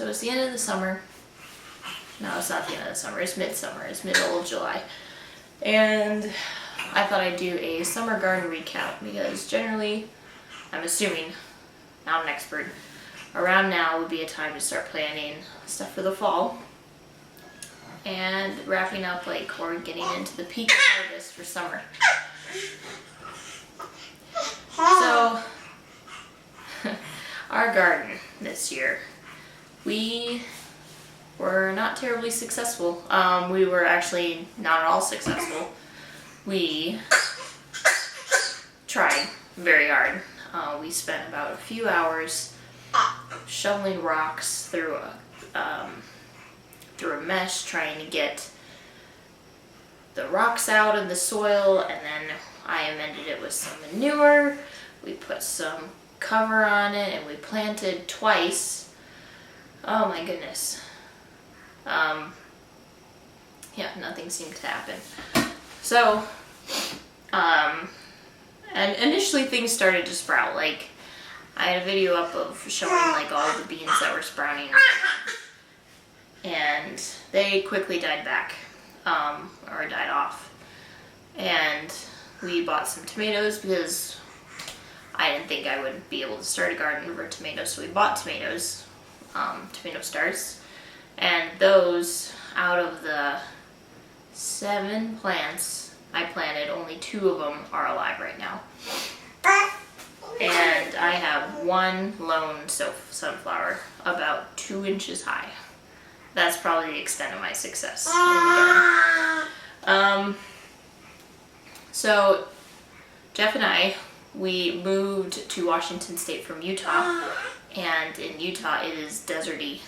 So it's the end of the summer. No, it's not the end of the summer. It's midsummer. It's middle of July. And I thought I'd do a summer garden recap because generally, I'm assuming, not an expert, around now would be a time to start planning stuff for the fall. And wrapping up, like, or getting into the peak harvest for summer. So, our garden this year, we were not terribly successful. We were actually not at all successful. We tried very hard. We spent about a few hours shoveling rocks through a mesh, trying to get the rocks out of the soil, and then I amended it with some manure. We put some cover on it, and we planted twice. Oh my goodness. Yeah, nothing seemed to happen. So, and initially things started to sprout. Like, I had a video up of showing like all the beans that were sprouting, and they quickly died back, or died off. And we bought some tomatoes because I didn't think I would be able to start a garden for tomatoes, so we bought tomatoes, tomato starts, and those, out of the 7 plants I planted, only 2 of them are alive right now. And I have one lone sunflower about 2 inches high. That's probably the extent of my success in the garden. So Jeff and I, we moved to Washington State from Utah, and in Utah it is deserty.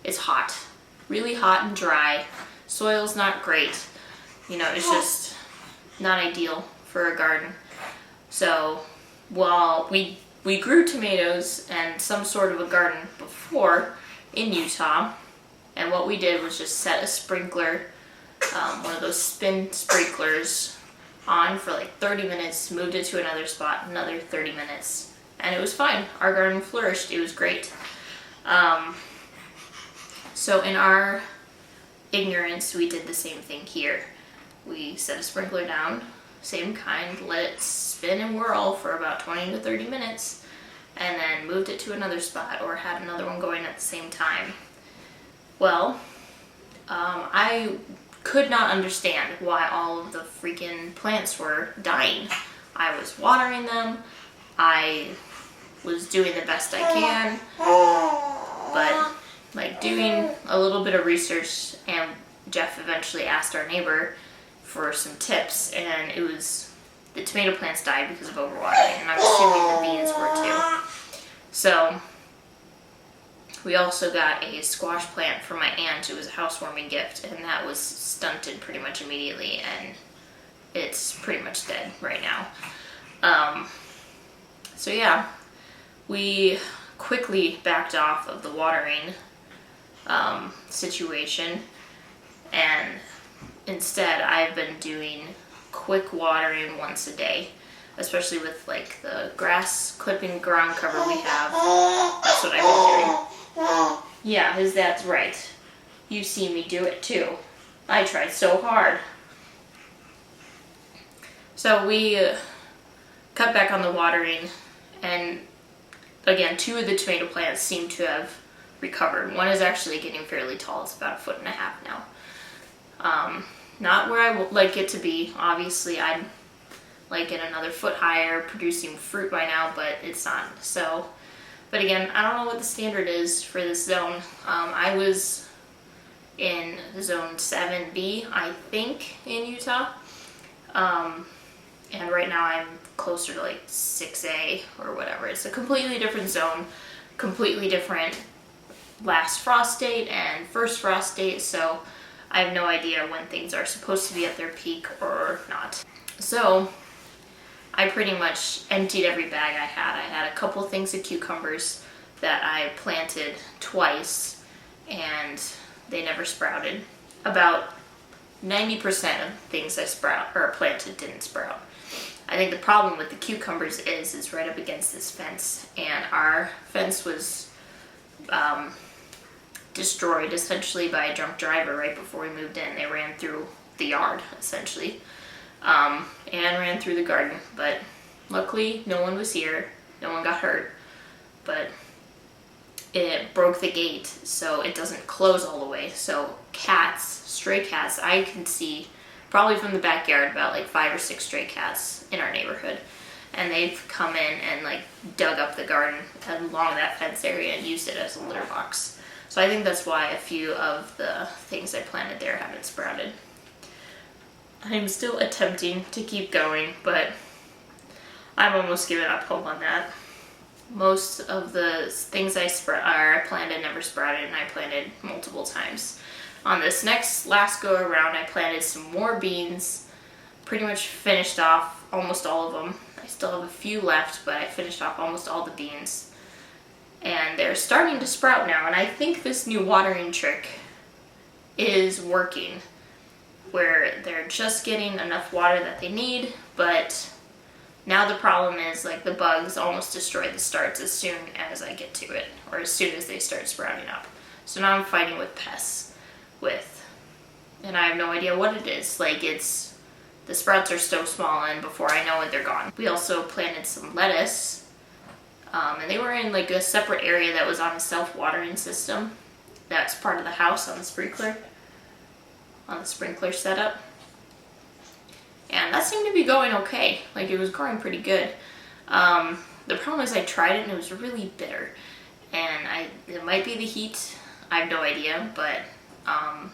It's hot, really hot and dry. Soil's not great. You know, it's just not ideal for a garden. So while we grew tomatoes and some sort of a garden before in Utah, and what we did was just set a sprinkler, one of those spin sprinklers, on for like 30 minutes, moved it to another spot, another 30 minutes, and it was fine. Our garden flourished. It was great. So in our ignorance, we did the same thing here. We set a sprinkler down, same kind, let it spin and whirl for about 20 to 30 minutes, and then moved it to another spot or had another one going at the same time. Well, I could not understand why all of the freaking plants were dying. I was watering them, I was doing the best I can, but like doing a little bit of research, and Jeff eventually asked our neighbor for some tips, and it was the tomato plants died because of overwatering, and I'm assuming the beans were too. So we also got a squash plant from my aunt. It was a housewarming gift, and that was stunted pretty much immediately, and it's pretty much dead right now. So yeah, we quickly backed off of the watering situation, and instead I've been doing quick watering once a day, especially with like the grass clipping ground cover we have. That's what I've been doing. Yeah, that's right. You've seen me do it too. I tried so hard. So we cut back on the watering, and again, 2 of the tomato plants seem to have recovered. One is actually getting fairly tall. It's about 1.5 feet now. Not where I would like it to be. Obviously, I'd like it another foot higher, producing fruit by now, but it's not. So, but again, I don't know what the standard is for this zone. I was in zone 7B, I think, in Utah. And right now I'm closer to like 6A or whatever. It's a completely different zone, completely different last frost date and first frost date, so I have no idea when things are supposed to be at their peak or not. So I pretty much emptied every bag I had. I had a couple things of cucumbers that I planted twice, and they never sprouted. About 90% of things I planted didn't sprout. I think the problem with the cucumbers is right up against this fence, and our fence was destroyed essentially by a drunk driver right before we moved in. They ran through the yard essentially, and ran through the garden, but luckily no one was here, no one got hurt, but it broke the gate so it doesn't close all the way. So cats, stray cats, I can see probably from the backyard about like 5 or 6 stray cats in our neighborhood, and they've come in and like dug up the garden along that fence area and used it as a litter box. So I think that's why a few of the things I planted there haven't sprouted. I'm still attempting to keep going, but I've almost given up hope on that. Most of the things I planted never sprouted, and I planted multiple times. On this last go around, I planted some more beans, pretty much finished off almost all of them. I still have a few left, but I finished off almost all the beans. And they're starting to sprout now, and I think this new watering trick is working, where they're just getting enough water that they need, but now the problem is like the bugs almost destroy the starts as soon as I get to it, or as soon as they start sprouting up. So now I'm fighting with pests and I have no idea what it is. Like the sprouts are so small, and before I know it, they're gone. We also planted some lettuce, and they were in like a separate area that was on a self-watering system. That's part of the house on the sprinkler setup. And that seemed to be going okay. Like it was growing pretty good. The problem is I tried it and it was really bitter. And it might be the heat, I have no idea, but I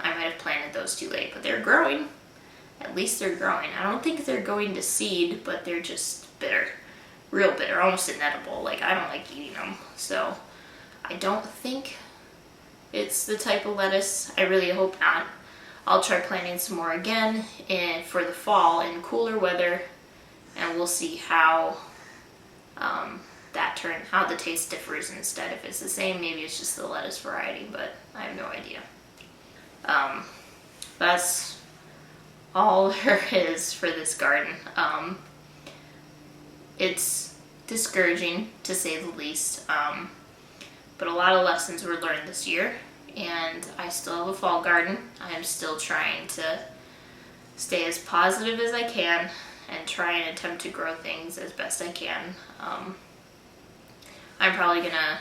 might have planted those too late. But they're growing. At least they're growing. I don't think they're going to seed, but they're just bitter. Real bitter, almost inedible. Like I don't like eating them. So I don't think it's the type of lettuce. I really hope not. I'll try planting some more again for the fall in cooler weather, and we'll see how how the taste differs instead. If it's the same, maybe it's just the lettuce variety, but I have no idea. That's all there is for this garden. It's discouraging to say the least, but a lot of lessons were learned this year. And I still have a fall garden. I am still trying to stay as positive as I can and try and attempt to grow things as best I can. I'm probably gonna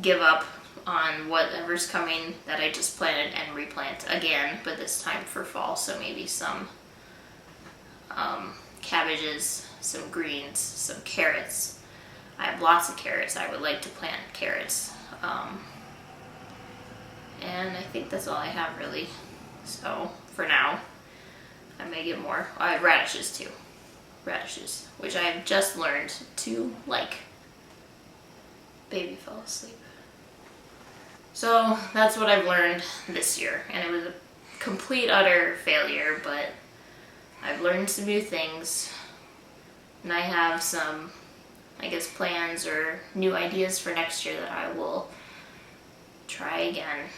give up on whatever's coming that I just planted and replant again, but this time for fall. So maybe some cabbages, some greens, some carrots. I have lots of carrots. I would like to plant carrots. And I think that's all I have really. So for now, I may get more. I have radishes too. Radishes, which I have just learned to like. Baby fell asleep. So that's what I've learned this year. And it was a complete utter failure, but I've learned some new things. And I have some, I guess, plans or new ideas for next year that I will try again.